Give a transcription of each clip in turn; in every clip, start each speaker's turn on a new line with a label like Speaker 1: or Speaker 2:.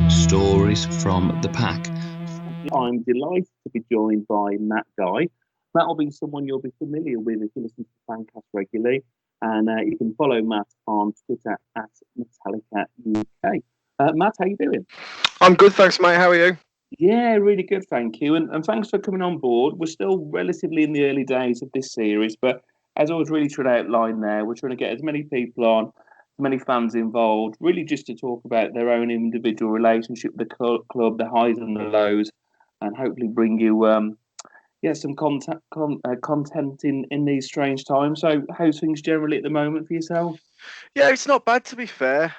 Speaker 1: Stories from the Pack.
Speaker 2: I'm delighted to be joined by Matt Guy. Matt will be someone you'll be familiar with if you listen to the Fancast regularly. And you can follow Matt on Twitter at Metallica UK. Matt, how you doing?
Speaker 3: I'm good, thanks, mate. How are you?
Speaker 2: Yeah, really good, thank you. And thanks for coming on board. We're still relatively in the early days of this series, but as I was really trying to outline there, we're trying to get as many people on, as many fans involved, really just to talk about their own individual relationship with the club, the highs and the lows, and hopefully bring you some content in these strange times. So, how's things generally at the moment for yourself?
Speaker 3: Yeah, it's not bad, to be fair.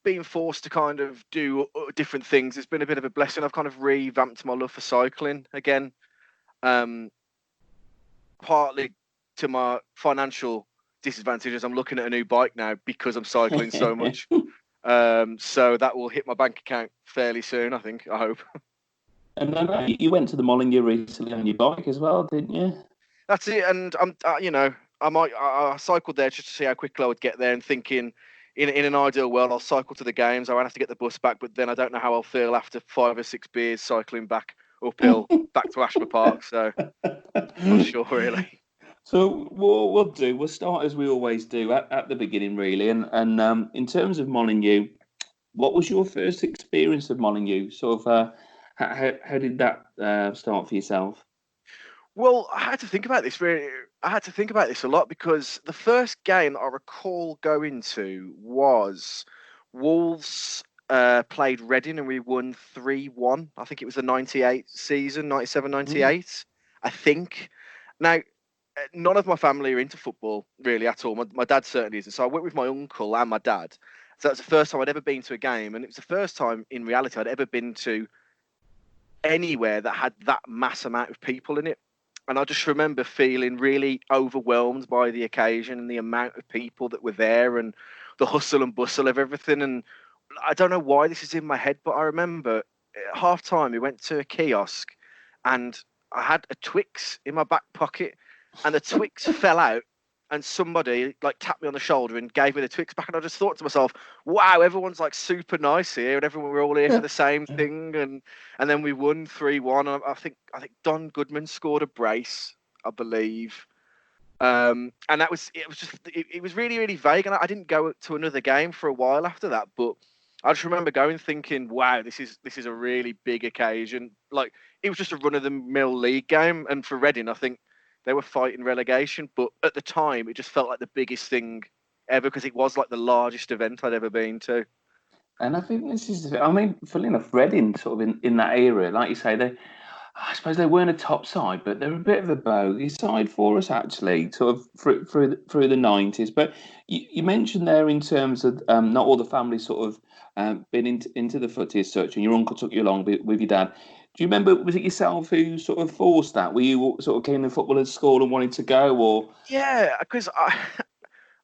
Speaker 3: Being forced to kind of do different things has been a bit of a blessing. I've kind of revamped my love for cycling again, partly to my financial disadvantages. I'm looking at a new bike now because I'm cycling so much. So that will hit my bank account fairly soon, I think. I hope.
Speaker 2: And then you went to the Molyneux recently on your bike as well, didn't you?
Speaker 3: That's it, and I cycled there just to see how quickly I would get there, and thinking, in an ideal world, I'll cycle to the games. I won't have to get the bus back, but then I don't know how I'll feel after 5 or 6 beers cycling back uphill back to Ashby Park. So not sure really.
Speaker 2: So what we'll do, we'll start as we always do at the beginning, really. And in terms of Molyneux, what was your first experience of Molyneux? Sort of, how did that start for yourself?
Speaker 3: Well, I had to think about this really. I had to think about this a lot because the first game I recall going to was Wolves played Reading and we won 3-1. I think it was the 98 season, 97, 98, I think. Now, none of my family are into football really at all. My dad certainly isn't. So I went with my uncle and my dad. So that's the first time I'd ever been to a game. And it was the first time in reality I'd ever been to anywhere that had that mass amount of people in it. And I just remember feeling really overwhelmed by the occasion and the amount of people that were there and the hustle and bustle of everything. And I don't know why this is in my head, but I remember at half time we went to a kiosk and I had a Twix in my back pocket and the Twix fell out and somebody like tapped me on the shoulder and gave me the Twix back. And I just thought to myself, wow, everyone's like super nice here and everyone, we're all here for the same thing. And then we won 3-1. I think Don Goodman scored a brace, I believe. And it was really, really vague. And I didn't go to another game for a while after that, but I just remember going thinking, wow, this is a really big occasion. Like it was just a run of the mill league game. And for Reading, I think they were fighting relegation, but at the time it just felt like the biggest thing ever because it was like the largest event I'd ever been to.
Speaker 2: And I think this is, I mean, funnily enough, Reading sort of in that era, like you say, I suppose they weren't a top side, but they're a bit of a bogey side for us actually, sort of through the 90s. But you mentioned there in terms of not all the family sort of been into the footy as such, and your uncle took you along with your dad. Do you remember, was it yourself who sort of forced that? Were you sort of keen in football at school and wanted to go, or?
Speaker 3: Yeah, because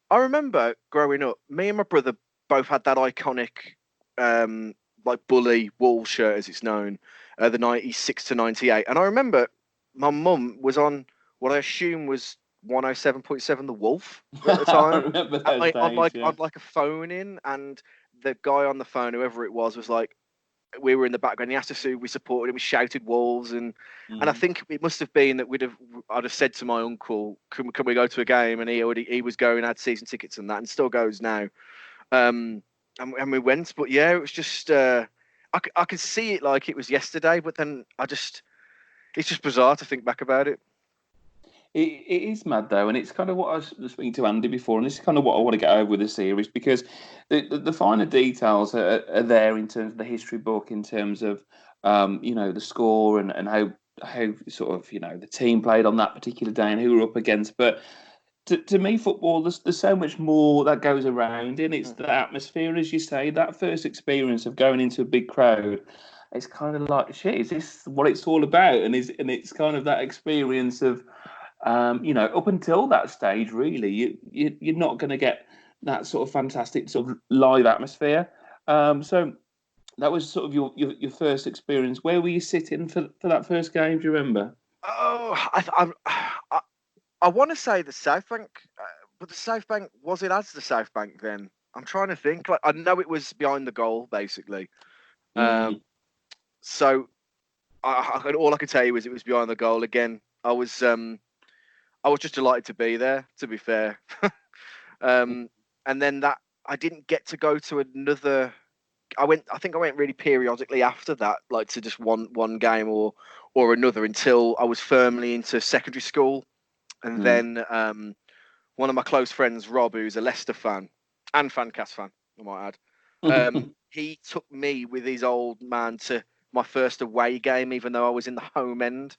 Speaker 3: I remember growing up, me and my brother both had that iconic, like bully Wolves shirt as it's known, the 96 to 98. And I remember my mum was on what I assume was 107.7 The Wolf at the
Speaker 2: I
Speaker 3: time.
Speaker 2: remember those days, yeah.
Speaker 3: I'd like a phone in, and the guy on the phone, whoever it was like, we were in the background. He asked us who we supported, and we shouted Wolves, and I think it must have been that I'd have said to my uncle, "Can we go to a game?" And he was going, had season tickets and that, and still goes now. And we went, but yeah, it was just I could see it like it was yesterday, but then it's just bizarre to think back about it.
Speaker 2: It is mad though, and it's kind of what I was speaking to Andy before, and this is kind of what I want to get over with the series because the finer details are there in terms of the history book, in terms of the score and how sort of the team played on that particular day and who were up against. But to me, football there's so much more that goes around, and it's the atmosphere, as you say, that first experience of going into a big crowd. It's kind of like shit. Is this what it's all about? And it's kind of that experience of up until that stage, really, you're not going to get that sort of fantastic sort of live atmosphere. So that was sort of your first experience. Where were you sitting for that first game? Do you remember?
Speaker 3: Oh, I want to say the South Bank, but the South Bank, was it as the South Bank then? I'm trying to think. Like, I know it was behind the goal, basically.
Speaker 2: Mm.
Speaker 3: So all I can tell you is it was behind the goal. Again, I was just delighted to be there. To be fair, and then that I didn't get to go to another. I think I went really periodically after that, like to just one game or another until I was firmly into secondary school, and then one of my close friends, Rob, who's a Leicester fan and Fancast fan, I might add, he took me with his old man to my first away game, even though I was in the home end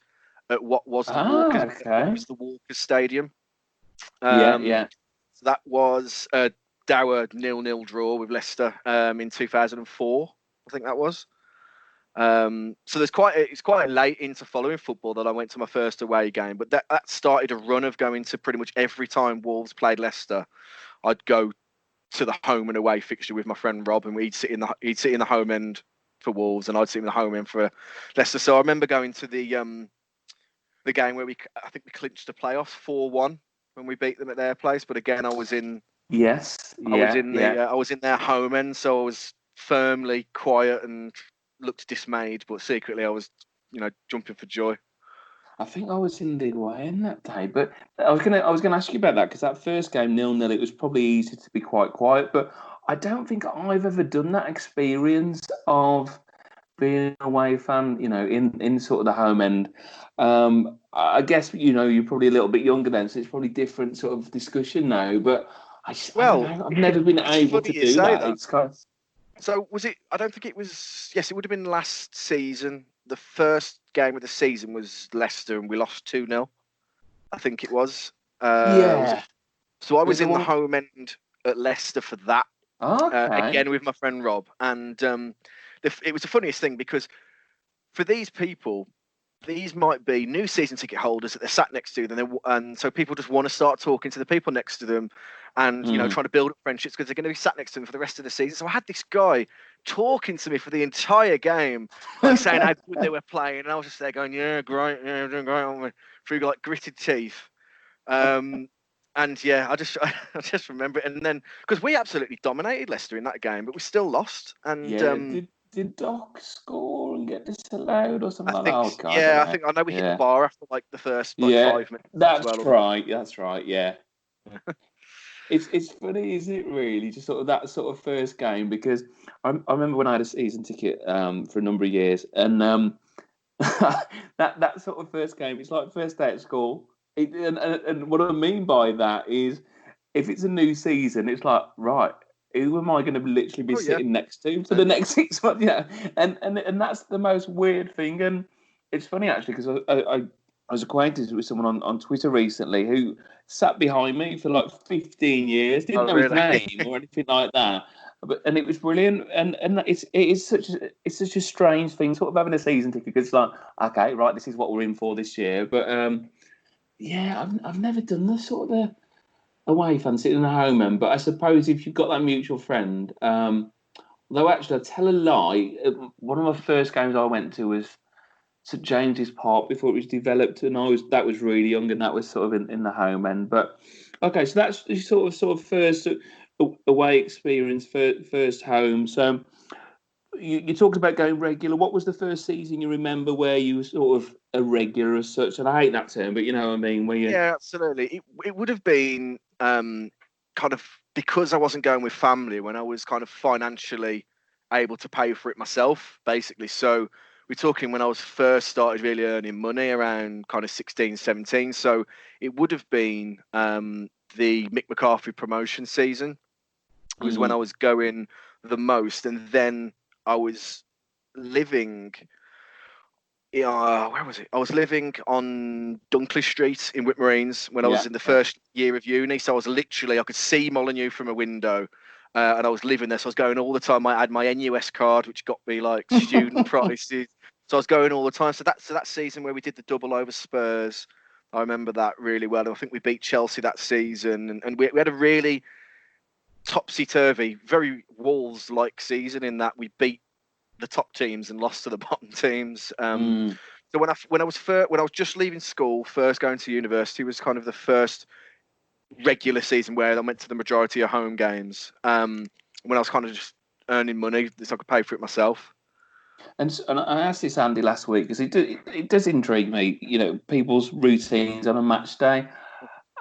Speaker 3: at what was the
Speaker 2: Okay.
Speaker 3: Walkers Stadium.
Speaker 2: Yeah.
Speaker 3: So that was a dour 0-0 draw with Leicester in 2004, I think that was. So it's quite late into following football that I went to my first away game, but that started a run of going to pretty much every time Wolves played Leicester. I'd go to the home and away fixture with my friend Rob, and he'd sit in the home end for Wolves, and I'd sit in the home end for Leicester. So I remember going to the game where I think we clinched the playoffs 4-1 when we beat them at their place. But again, I was in their home end, so I was firmly quiet and looked dismayed, but secretly I was, jumping for joy.
Speaker 2: I think I was in the away in that day, but I was gonna ask you about that because that first game 0-0, it was probably easy to be quite quiet, but I don't think I've ever done that experience of being an away fan, in sort of the home end. I guess you're probably a little bit younger then, so it's probably different sort of discussion now. But I don't know, I've never been able to do that. It's kind of...
Speaker 3: So was it? I don't think it was. Yes, it would have been last season. The first game of the season was Leicester, and we lost 2-0. I think it was. So I was in the home end at Leicester for that. Again with my friend Rob, and it was the funniest thing because for these people, these might be new season ticket holders that they're sat next to, and so people just want to start talking to the people next to them, and trying to build up friendships because they're going to be sat next to them for the rest of the season. So I had this guy talking to me for the entire game, like saying how good they were playing, and I was just there going, "Yeah, great, yeah, doing great," through like gritted teeth. And yeah, I just remember it, and then because we absolutely dominated Leicester in that game, but we still lost. And
Speaker 2: did Doc score and get disallowed or something like that?
Speaker 3: Oh God! Yeah, I know we hit the bar after like the first 5 minutes.
Speaker 2: That's right. That's right. Yeah. It's funny, isn't it? Really, just sort of that sort of first game because I remember when I had a season ticket for a number of years, and that sort of first game, it's like first day at school. And what I mean by that is, if it's a new season, it's like, right, who am I going to literally be sitting next to for the next 6 months? Yeah, and that's the most weird thing. And it's funny actually because I was acquainted with someone on Twitter recently who sat behind me for like 15 years, didn't know his name or anything like that. And it was brilliant, and it is such a strange thing, sort of having a season ticket because it's like, okay, right, this is what we're in for this year. But yeah, I've never done this sort of away fan sitting in the home end. But I suppose if you've got that mutual friend, though actually I tell a lie, one of my first games I went to was St James's Park before it was developed, and that was really young, and that was sort of in the home end. But okay, so that's sort of first away experience, first home. So you talked about going regular. What was the first season you remember where you were sort of a regular as such? And I hate that term, but you know what I mean.
Speaker 3: Yeah, absolutely. It would have been kind of because I wasn't going with family when I was kind of financially able to pay for it myself, basically. So we're talking when I was first started really earning money around kind of 16, 17. So it would have been the Mick McCarthy promotion season was when I was going the most. And then I was living... where was it? I was living on Dunkley Street in Whitmarines when I was in the first year of uni. So I was literally, I could see Molineux from a window, and I was living there. So I was going all the time. I had my NUS card, which got me like student prices. So I was going all the time. So that season where we did the double over Spurs, I remember that really well. And I think we beat Chelsea that season, and we had a really topsy-turvy, very Wolves-like season in that we beat the top teams and lost to the bottom teams. So when I was just leaving school, first going to university was kind of the first regular season where I went to the majority of home games. When I was kind of just earning money so I could pay for it myself.
Speaker 2: And I asked this Andy last week because it does intrigue me. People's routines on a match day.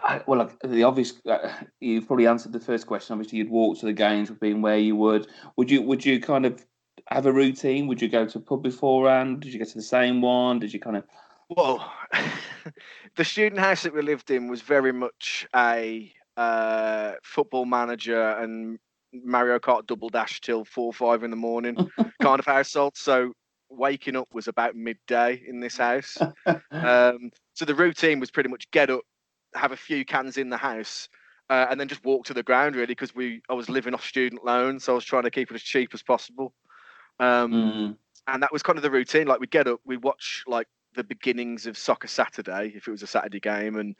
Speaker 2: The obvious, you've probably answered the first question. Obviously, you'd walk to the games, being where you would. Would you kind of have a routine? Would you go to a pub beforehand? Did you go to the same one? Did you kind of?
Speaker 3: Well, the student house that we lived in was very much a Football Manager and Mario Kart Double Dash till 4 or 5 in the morning kind of household. So waking up was about midday in this house. So the routine was pretty much get up, have a few cans in the house, and then just walk to the ground, really, because I was living off student loans, so I was trying to keep it as cheap as possible. And that was kind of the routine. Like, we'd get up, we'd watch like the beginnings of Soccer Saturday if it was a Saturday game, and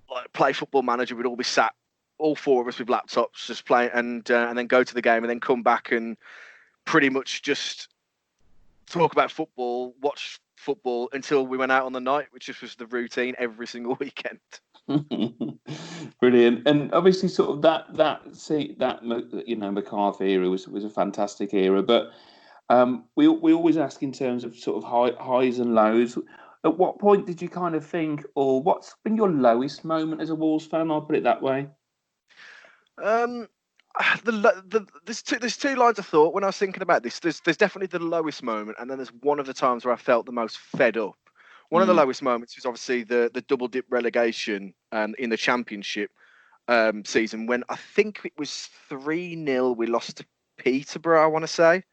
Speaker 3: like play Football Manager. We'd all be sat, all 4 of us with laptops, just playing, and then go to the game, and then come back and pretty much just talk about football, watch football until we went out on the night, which just was the routine every single weekend.
Speaker 2: Brilliant. And obviously, sort of that McCarthy era was a fantastic era. But we always ask in terms of sort of highs and lows. At what point did you kind of think, or what's been your lowest moment as a Wolves fan? I'll put it that way.
Speaker 3: There's two lines of thought when I was thinking about this. There's definitely the lowest moment, and then there's one of the times where I felt the most fed up. One of the lowest moments was obviously the double dip relegation in the Championship season, when I think it was 3-0. We lost to Peterborough, I want to say.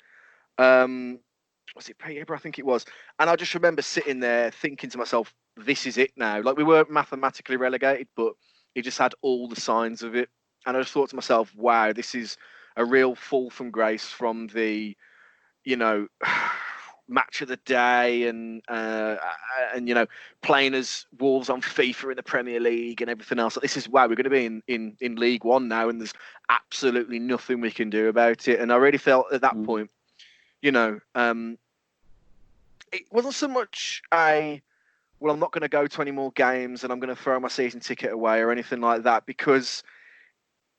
Speaker 3: Was it Peterborough? I think it was. And I just remember sitting there thinking to myself, this is it now. Like, we weren't mathematically relegated, but it just had all the signs of it. And I just thought to myself, wow, this is a real fall from grace from the, match of the day and playing as Wolves on FIFA in the Premier League and everything else. This is, wow, we're going to be in League One now, and there's absolutely nothing we can do about it. And I really felt at that point, it wasn't so much I'm not going to go to any more games and I'm going to throw my season ticket away or anything like that, because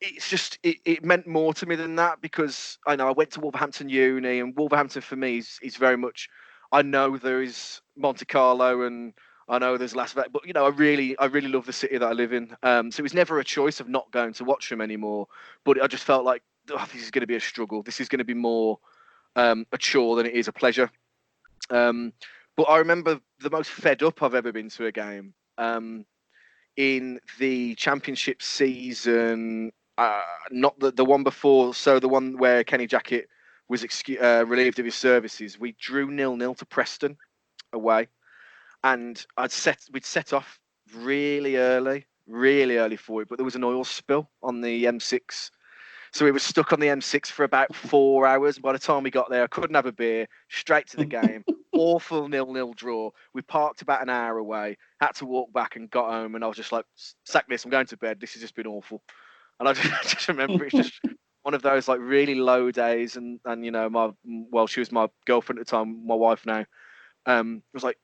Speaker 3: it's just it meant more to me than that, because I know I went to Wolverhampton Uni, and Wolverhampton for me is very much, I know there is Monte Carlo and I know there's Las Vegas, but I really love the city that I live in. So it was never a choice of not going to watch them anymore, but I just felt like, this is going to be a struggle. This is going to be more a chore than it is a pleasure. But I remember the most fed up I've ever been to a game in the Championship season. Not the one before, so the one where Kenny Jackett was relieved of his services. We drew 0-0 to Preston away, and we'd set off really early for it, but there was an oil spill on the M6, so we were stuck on the M6 for about 4 hours. By the time we got there, I couldn't have a beer. Straight to the game. Awful 0-0 draw. We parked about an hour away, had to walk back, and got home, and I was just like, sack this, I'm going to bed. This has just been awful. And I just remember it's just one of those like really low days, and she was my girlfriend at the time, my wife now. Was like,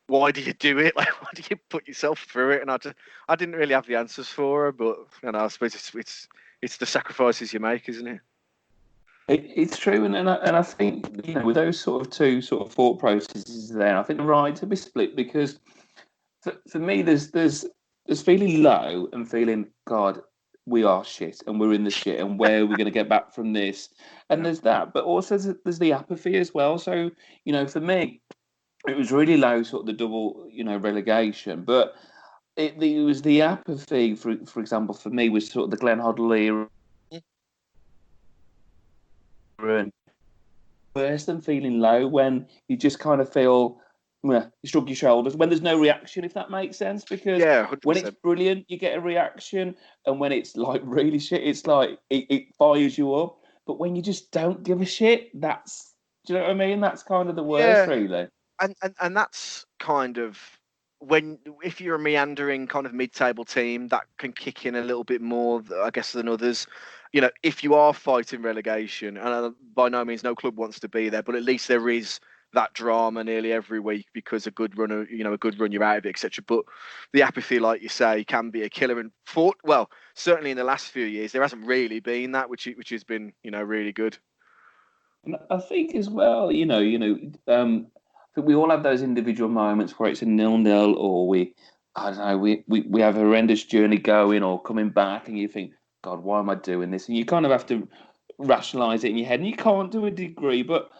Speaker 3: why do you do it? Like, why do you put yourself through it? And I didn't really have the answers for her, but I suppose it's the sacrifices you make, isn't it?
Speaker 2: It's true, and I think with those sort of two sort of thought processes there, I think they're right to be split, because for me there's feeling low and feeling, God, we are shit and we're in the shit, and where are we going to get back from this? And there's that, but also there's the apathy as well. So for me, it was really low, sort of the double relegation, but it was the apathy. For example, for me, was sort of the Glenn Hoddle era, and worse than feeling low, when you just kind of feel. You shrug your shoulders when there's no reaction, if that makes sense. Because
Speaker 3: 100%.
Speaker 2: When it's brilliant, you get a reaction, and when it's like really shit, it's like it fires you up. But when you just don't give a shit, do you know what I mean? That's kind of the worst, really.
Speaker 3: And that's kind of if you're a meandering kind of mid-table team, that can kick in a little bit more, I guess, than others. If you are fighting relegation, and by no means no club wants to be there, but at least there is that drama nearly every week because a good run, you're out of it, etc. But the apathy, like you say, can be a killer. And certainly in the last few years, there hasn't really been that, which has been, really good.
Speaker 2: And I think as well, I think we all have those individual moments where it's a 0-0, or I don't know, we have a horrendous journey going or coming back, and you think, God, why am I doing this? And you kind of have to rationalise it in your head, and you can't to a degree. But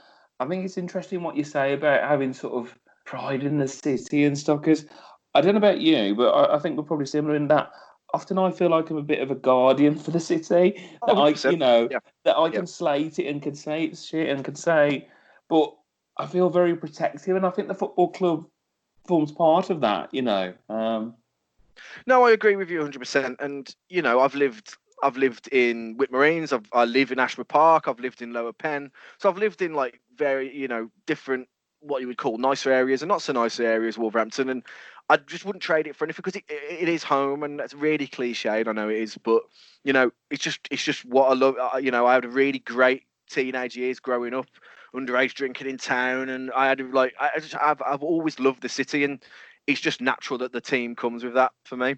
Speaker 2: I think it's interesting what you say about having sort of pride in the city and stuff. Because I don't know about you, but I think we're probably similar in that. Often I feel like I'm a bit of a guardian for the city.
Speaker 3: Oh,
Speaker 2: That
Speaker 3: 100%. Yeah.
Speaker 2: that I
Speaker 3: Yeah.
Speaker 2: can slate it and can say it's shit and can say, but I feel very protective, and I think the football club forms part of that.
Speaker 3: No, I agree with you 100%. And I've lived in Whitmarines. I live in Ashford Park. I've lived in Lower Penn. So I've lived in like very different, what you would call nicer areas and not so nice areas, Wolverhampton. And I just wouldn't trade it for anything because it is home, and that's really cliched. I know it is, but it's just what I love. I had a really great teenage years growing up, underage drinking in town, and I've always loved the city, and it's just natural that the team comes with that for me.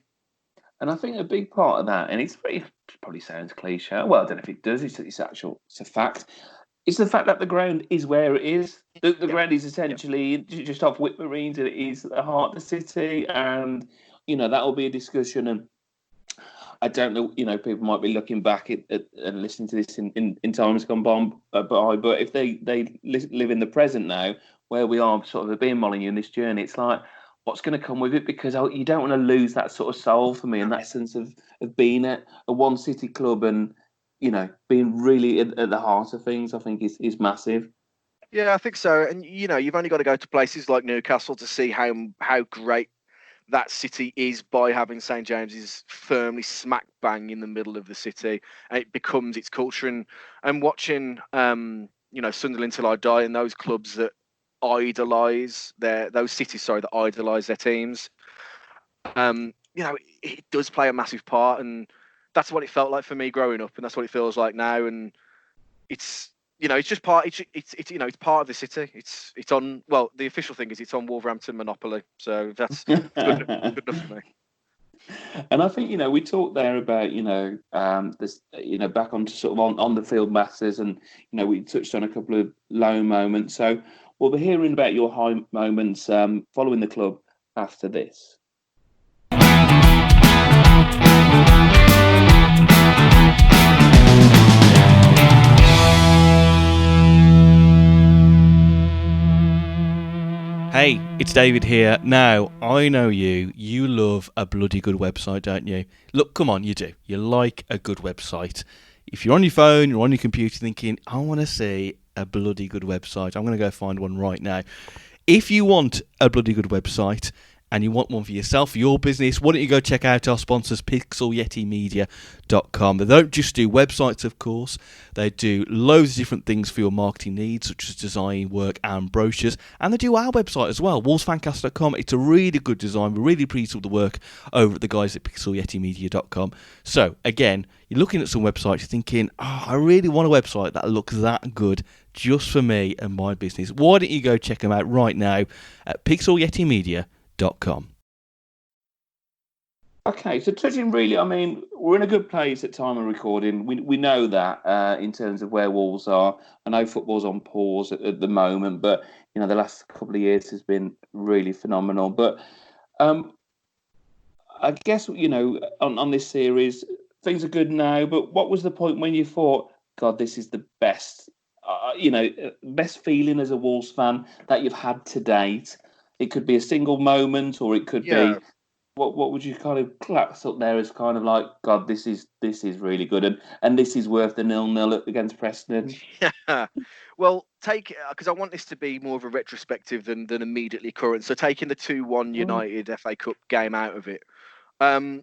Speaker 2: And I think a big part of that, and it probably sounds cliche. Well, I don't know if it does. It's a fact. It's the fact that the ground is where it is. The ground is essentially just off Whitmarines, and it is the heart of the city. And that will be a discussion. And I don't know. People might be looking back and listening to this in times gone by. But if they live in the present now, where we are sort of being Molyneux in this journey, it's like, what's going to come with it? Because you don't want to lose that sort of soul for me, and that sense of being at a one city club and being really at the heart of things. I think is massive.
Speaker 3: Yeah, I think so. And you've only got to go to places like Newcastle to see how great that city is by having St James's firmly smack bang in the middle of the city, and it becomes its culture. And watching Sunderland Till I Die, and those clubs that idolise those cities, sorry, that idolise their teams. It does play a massive part, and that's what it felt like for me growing up, and that's what it feels like now. And it's it's just part. It's part of the city. It's on. Well, the official thing is it's on Wolverhampton Monopoly. So that's good enough for me.
Speaker 2: And I think we talked there about this back onto sort of on the field matters, and we touched on a couple of low moments. So we'll be hearing about your high moments following the club after this.
Speaker 4: Hey, it's David here. Now, I know you love a bloody good website, don't you? Look, come on, you do. You like a good website. If you're on your phone, you're on your computer thinking, I want to see a bloody good website, I'm going to go find one right now. If you want a bloody good website, and you want one for yourself, for your business, why don't you go check out our sponsors, pixelyetimedia.com. They don't just do websites, of course. They do loads of different things for your marketing needs, such as design work and brochures. And they do our website as well, wolvesfancast.com. It's a really good design. We're really pleased with the work over at the guys at pixelyetimedia.com. So, again, you're looking at some websites, you're thinking, I really want a website that looks that good just for me and my business. Why don't you go check them out right now at pixelyetimedia.com.
Speaker 2: Okay, so touching really, I mean, we're in a good place at time of recording. We know that in terms of where Wolves are. I know football's on pause at the moment, but the last couple of years has been really phenomenal. But I guess on this series, things are good now. But what was the point when you thought, God, this is the best, best feeling as a Wolves fan that you've had to date? It could be a single moment, or it could be what would you kind of class up there as kind of like, God, this is really good, and this is worth the 0-0 against Preston.
Speaker 3: Yeah. Well, because I want this to be more of a retrospective than immediately current. So taking the 2-1 United FA Cup game out of it, I'll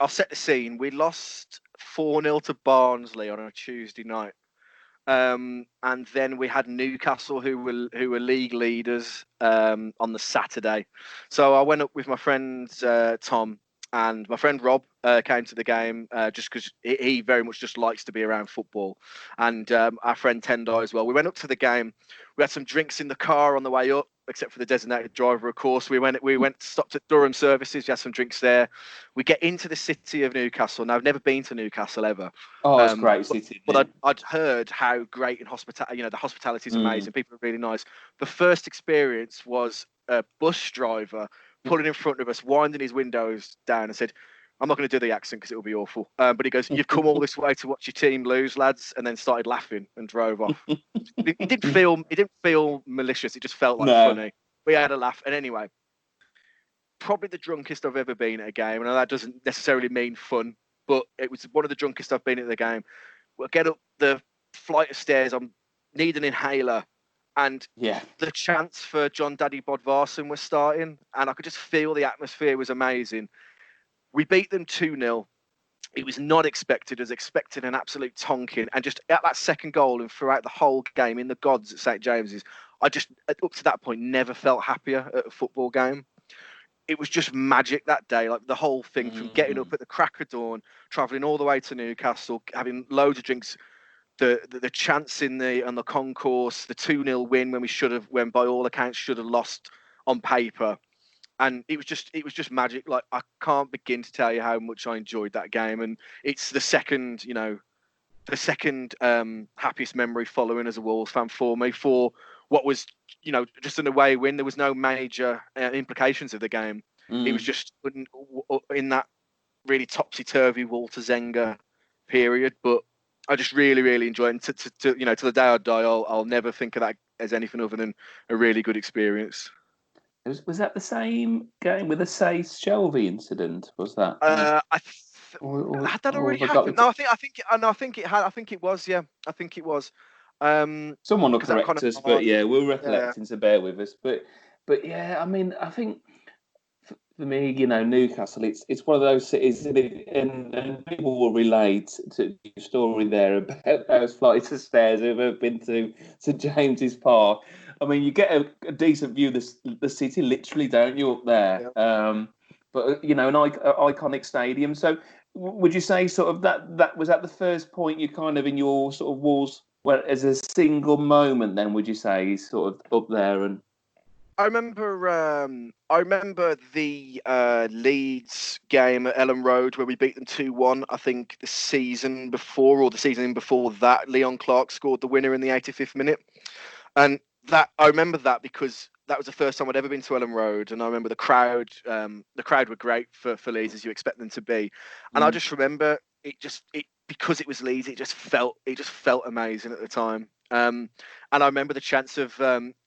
Speaker 3: set the scene. We lost 4-0 to Barnsley on a Tuesday night. And then we had Newcastle, who were league leaders, on the Saturday. So I went up with my friend Tom, and my friend Rob came to the game just because he very much just likes to be around football, and our friend Tendai as well. We went up to the game. We had some drinks in the car on the way up, except for the designated driver, of course. We went stopped at Durham Services. We had some drinks there. We get into the city of Newcastle. Now I've never been to Newcastle ever.
Speaker 2: Oh, it's great city.
Speaker 3: But I'd heard how great in hospitality. The hospitality is amazing. People are really nice. The first experience was a bus driver pulling in front of us, winding his windows down, and said, "I'm not going to do the accent because it will be awful." But he goes, "You've come all this way to watch your team lose, lads," and then started laughing and drove off. It didn't feel malicious. It just felt like funny. We had a laugh, and anyway, probably the drunkest I've ever been at a game. And that doesn't necessarily mean fun, but it was one of the drunkest I've been at the game. We'll get up the flight of stairs. I need an inhaler. And the chants for John Daddy Bodvarsson was starting, and I could just feel the atmosphere was amazing. We beat them 2-0. It was not expected. I was expecting an absolute tonking. And just at that second goal and throughout the whole game in the gods at St. James's, I just, up to that point, never felt happier at a football game. It was just magic that day. Like the whole thing from getting up at the crack of dawn, travelling all the way to Newcastle, having loads of drinks, the chance on the concourse, the 2-0 win when by all accounts should have lost on paper, and it was just magic. Like I can't begin to tell you how much I enjoyed that game, and it's the second happiest memory following as a Wolves fan for me, for what was just an away win. There was no major implications of the game. It was just in that really topsy-turvy Walter Zenga period, but I just really, really enjoy it. And to the day I die, I'll never think of that as anything other than a really good experience.
Speaker 2: Was that the same game with the Sace Shelby incident? Was that?
Speaker 3: Had that already happened? No, I think it was. Yeah, I think it was.
Speaker 2: Someone will correct us, but yeah, we're recollecting, so bear with us. But yeah, I mean, I think for me, Newcastle, it's one of those cities, and people will relate to your story there about those flights of stairs who've ever been to St James's Park. I mean, you get a decent view of the city, literally, don't you, up there? Yeah. But an iconic stadium. So, would you say sort of that was at the first point you kind of in your sort of Wolves, well, as a single moment? Then would you say sort of up there and?
Speaker 3: I remember the Leeds game at Ellen Road where we beat them 2-1. I think the season before or the season before that, Leon Clark scored the winner in the 85th minute, and I remember that because that was the first time I'd ever been to Ellen Road, and I remember the crowd. The crowd were great for Leeds, as you expect them to be, and I just remember it because it was Leeds. It just felt amazing at the time. And I remember the chance of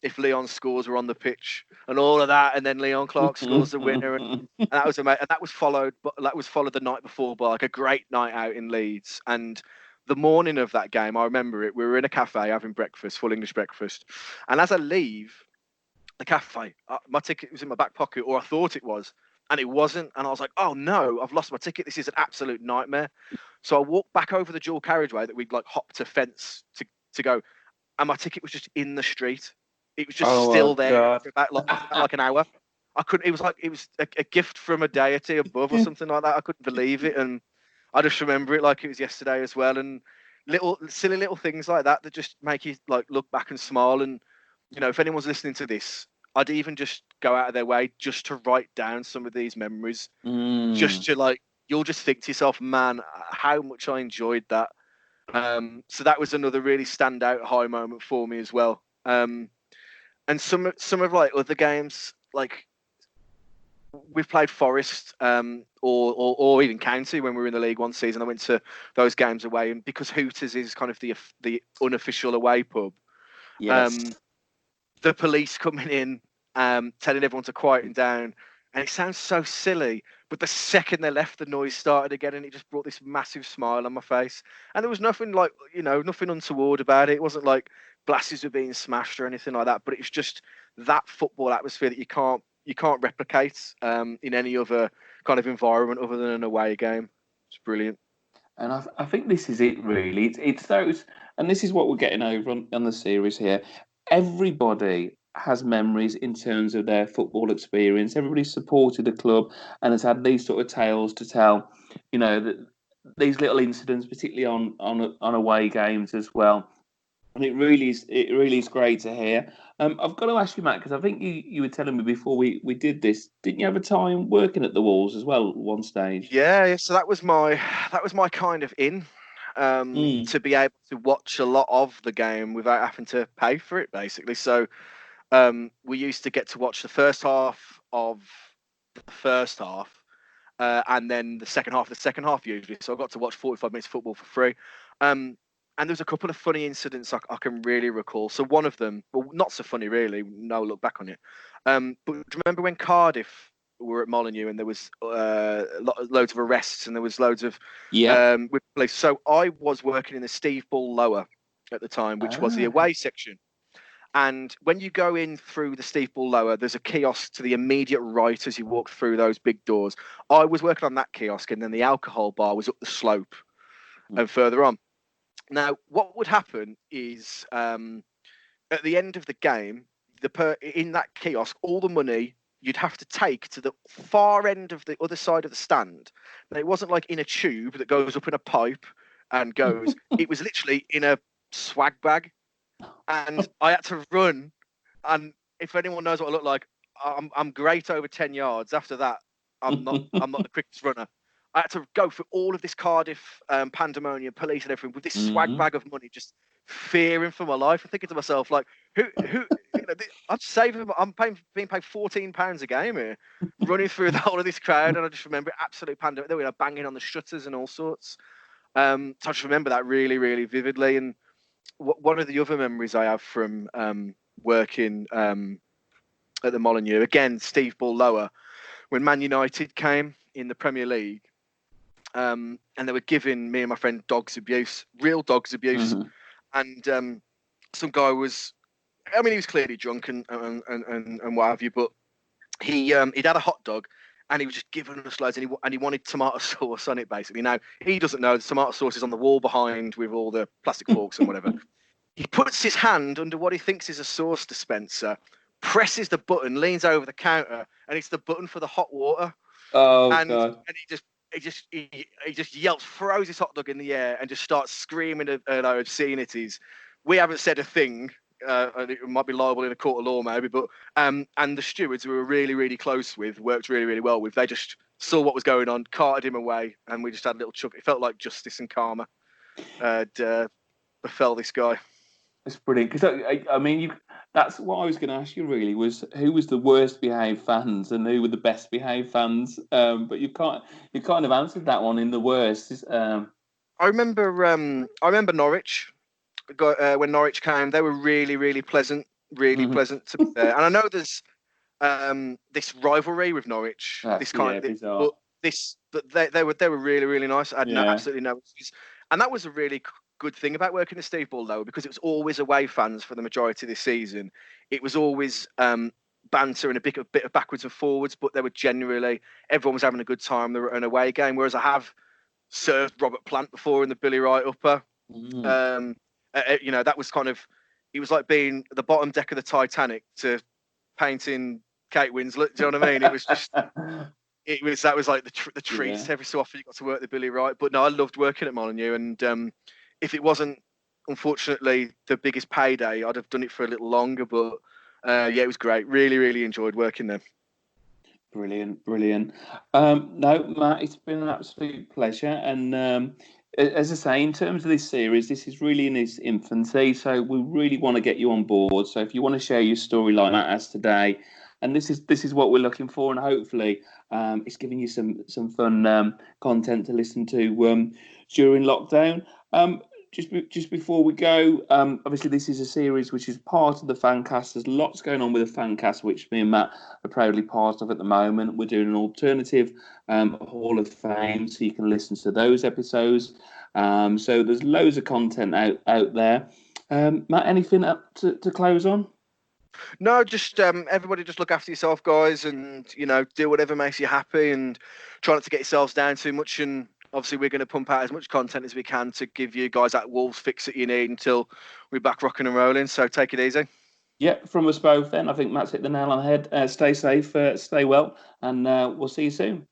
Speaker 3: if Leon scores were on the pitch and all of that, and then Leon Clark scores the winner, and that was amazing. And that was followed the night before by like a great night out in Leeds. And the morning of that game, I remember it. We were in a cafe having breakfast, full English breakfast, and as I leave the cafe, my ticket was in my back pocket, or I thought it was, and it wasn't. And I was like, "Oh no, I've lost my ticket. This is an absolute nightmare." So I walked back over the dual carriageway that we'd like hopped a fence to go, and my ticket was just in the street. It was just still there for about like an hour. I couldn't. It was a gift from a deity above or something like that. I couldn't believe it, and I just remember it like it was yesterday as well. And silly little things like that just make you like look back and smile. And if anyone's listening to this, I'd even just go out of their way just to write down some of these memories, just to you'll just think to yourself, man, how much I enjoyed that. So that was another really standout high moment for me as well. And some of like other games, like we've played Forest, or even County when we were in the League One season. I went to those games away, and because Hooters is kind of the unofficial away pub,
Speaker 2: yes.
Speaker 3: The police coming in, telling everyone to quieten down, and it sounds so silly, but the second they left, the noise started again, and it just brought this massive smile on my face. And there was nothing nothing untoward about it. It wasn't like glasses were being smashed or anything like that, but it was just that football atmosphere that you can't replicate in any other kind of environment other than an away game. It's brilliant.
Speaker 2: And I think this is it, really. It's those, and this is what we're getting over on the series here. Everybody has memories in terms of their football experience. Everybody's supported the club and has had these sort of tales to tell. You know, that these little incidents, particularly on away games as well. And it really is great to hear. I've got to ask you, Matt, because I think you were telling me before we did this, didn't you have a time working at the Wolves as well at one stage?
Speaker 3: Yeah, so that was my kind of in. To be able to watch a lot of the game without having to pay for it, basically. So we used to get to watch the first half of the first half, and then the second half of the second half usually. So I got to watch 45 minutes of football for free. And there's a couple of funny incidents I can really recall. So one of them, well, not so funny really. No, look back on it. But do you remember when Cardiff were at Molineux and there was loads of arrests and there was loads of with police? So I was working in the Steve Bull Lower at the time, which was the away section. And when you go in through the Steve Bull Lower, there's a kiosk to the immediate right as you walk through those big doors. I was working on that kiosk, and then the alcohol bar was up the slope and further on. Now, what would happen is at the end of the game, in that kiosk, all the money you'd have to take to the far end of the other side of the stand. Now, it wasn't like in a tube that goes up in a pipe and goes. It was literally in a swag bag. And I had to run. And if anyone knows what I look like, I'm great over 10 yards. After that, I'm not the quickest runner. I had to go through all of this Cardiff pandemonium, police and everything with this swag bag of money, just fearing for my life. I'm thinking to myself, like, who I'm saving. I'm being paid £14 a game here, running through the whole of this crowd, and I just remember absolute pandemic. They were banging on the shutters and all sorts. So I just remember that really, really vividly. And one of the other memories I have from working at the Molineux, again, Steve Bull Lower, when Man United came in the Premier League. And they were giving me and my friend real dogs abuse. And some guy was, he was clearly drunk and what have you, but he'd had a hot dog and he was just giving us loads, and he wanted tomato sauce on it, basically. Now, he doesn't know the tomato sauce is on the wall behind with all the plastic forks and whatever. He puts his hand under what he thinks is a sauce dispenser, presses the button, leans over the counter, and it's the button for the hot water.
Speaker 2: Oh,
Speaker 3: God. And he just yelps, throws his hot dog in the air, and just starts screaming at obscenities. We haven't said a thing. And it might be liable in a court of law, maybe, but and the stewards, who we were really, really close with, worked really, really well with. They just saw what was going on, carted him away, and we just had a little chuck. It felt like justice and karma befell this guy.
Speaker 2: It's brilliant, because that's what I was going to ask you. Really, was who was the worst behaved fans and who were the best behaved fans? But you kind of answered that one in the worst.
Speaker 3: I remember Norwich. When Norwich came, they were really, really pleasant, pleasant to be there. And I know there's this rivalry with Norwich. But they were really, really nice. I had absolutely no issues. And that was a really good thing about working at Steve Bull, though, because it was always away fans for the majority of this season. It was always banter and a bit of backwards and forwards, but they were generally, everyone was having a good time. They were an away game, whereas I have served Robert Plant before in the Billy Wright Upper. That was kind of, it was like being the bottom deck of the Titanic to painting Kate Winslet. Do you know what I mean? It was just, that was like the treat. Yeah. Every so often you got to work the Billy Wright. But no, I loved working at Molineux, and if it wasn't, unfortunately, the biggest payday, I'd have done it for a little longer. But it was great. Really, really enjoyed working there.
Speaker 2: Brilliant. No, Matt, it's been an absolute pleasure. And as I say, in terms of this series, this is really in its infancy, so we really want to get you on board. So if you want to share your story like that as today, and this is what we're looking for, and hopefully it's giving you some fun content to listen to during lockdown. Just before we go, obviously this is a series which is part of the Fancast. There's lots going on with the Fancast, which me and Matt are proudly part of at the moment. We're doing an alternative Hall of Fame, so you can listen to those episodes. So there's loads of content out there. Matt, anything up to close on?
Speaker 3: No, just everybody just look after yourself, guys, and do whatever makes you happy, and try not to get yourselves down too much. And obviously, we're going to pump out as much content as we can to give you guys that Wolves fix that you need until we're back rocking and rolling. So take it easy.
Speaker 2: Yeah, from us both then. I think Matt's hit the nail on the head. Stay safe, stay well, and we'll see you soon.